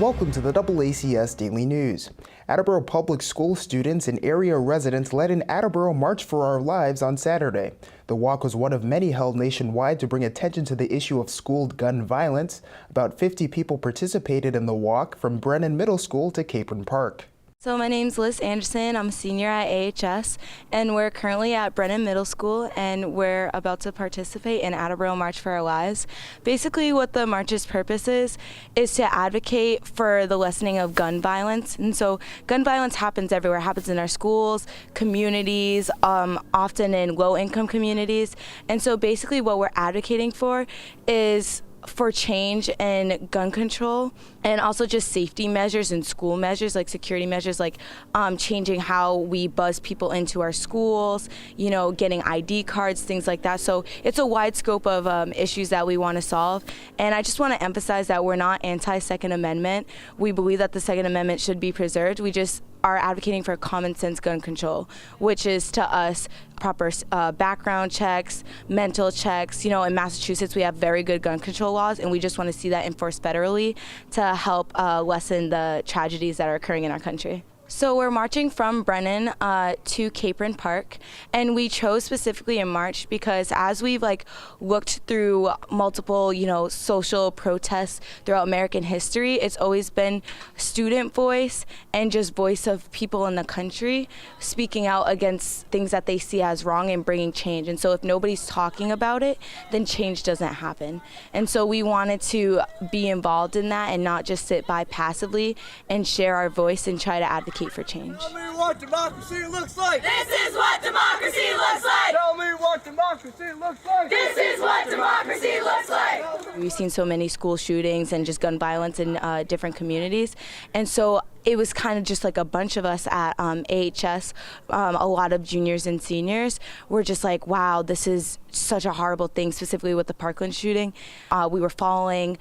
Welcome to the DoubleACS Daily News. Attleboro Public School students and area residents led an Attleboro March for Our Lives on Saturday. The walk was one of many held nationwide to bring attention to the issue of school gun violence. About 50 people participated in the walk from Brennan Middle School to Capron Park. So my name's Liz Anderson. I'm a senior at AHS, and we're currently at Brennan Middle School, and we're about to participate in Attleboro March for Our Lives. Basically, what the march's purpose is to advocate for the lessening of gun violence. And so gun violence happens everywhere. It happens in our schools, communities, often in low-income communities. And so basically what we're advocating for is for change in gun control and also just safety measures and school measures, like security measures, like changing how we buzz people into our schools, you know, getting ID cards, things like that. So it's a wide scope of issues that we want to solve. And I just want to emphasize that we're not anti-Second Amendment. We believe that the Second Amendment should be preserved. We just are advocating for common sense gun control, which is to us proper background checks, mental checks. You know, in Massachusetts we have very good gun control laws, and we just want to see that enforced federally to help lessen the tragedies that are occurring in our country. So we're marching from Brennan to Capron Park, and we chose specifically in March because as we've looked through multiple, social protests throughout American history, it's always been student voice and just voice of people in the country speaking out against things that they see as wrong and bringing change. And so if nobody's talking about it, then change doesn't happen. And so we wanted to be involved in that and not just sit by passively and share our voice and try to advocate for change. Tell me what democracy looks like. This is what democracy looks like. Tell me what democracy looks like. This is what democracy looks like. We've seen so many school shootings and just gun violence in different communities, and so it was kind of just like a bunch of us at AHS, a lot of juniors and seniors were just like, wow, this is such a horrible thing, specifically with the Parkland shooting. We were following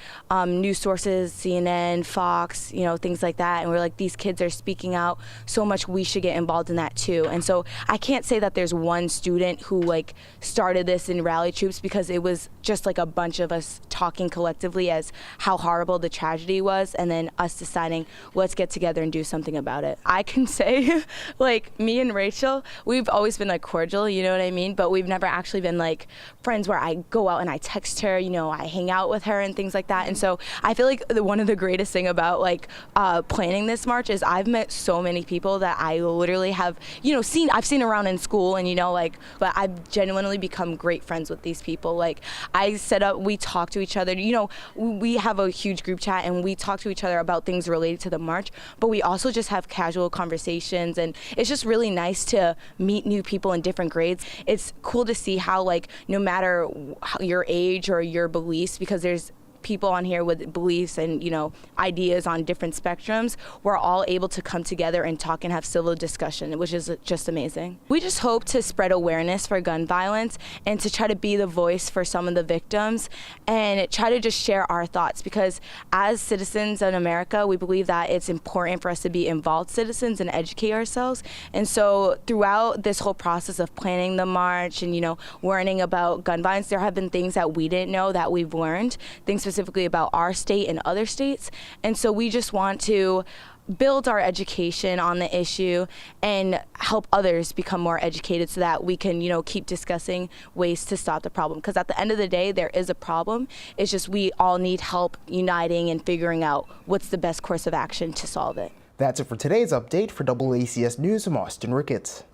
news sources, CNN, Fox, things like that, and we're like, these kids are speaking out so much, we should get involved in that too. And so I can't say that there's one student who started this in rally troops, because it was just like a bunch of us talking collectively as how horrible the tragedy was, and then us deciding, let's get together and do something about it. I can say, me and Rachel, we've always been cordial, you know what I mean? But we've never actually been friends where I go out and I text her, I hang out with her and things like that. And so I feel like one of the greatest thing about planning this march is I've met so many people that I literally have, I've seen around in school, and but I've genuinely become great friends with these people. We talk to each other, we have a huge group chat and we talk to each other about things related to the march, but we also just have casual conversations, and it's just really nice to meet new people in different grades. It's cool to see how no matter your age or your beliefs, because there's people on here with beliefs and ideas on different spectrums, we're all able to come together and talk and have civil discussion, which is just amazing. We just hope to spread awareness for gun violence and to try to be the voice for some of the victims and try to just share our thoughts, because as citizens in America, we believe that it's important for us to be involved citizens and educate ourselves. And so throughout this whole process of planning the march and learning about gun violence, there have been things that we didn't know that we've learned, things specifically about our state and other states. And so we just want to build our education on the issue and help others become more educated so that we can, keep discussing ways to stop the problem. Because at the end of the day, there is a problem. It's just we all need help uniting and figuring out what's the best course of action to solve it. That's it for today's update. For DoubleACS News, I'm Austin Ricketts.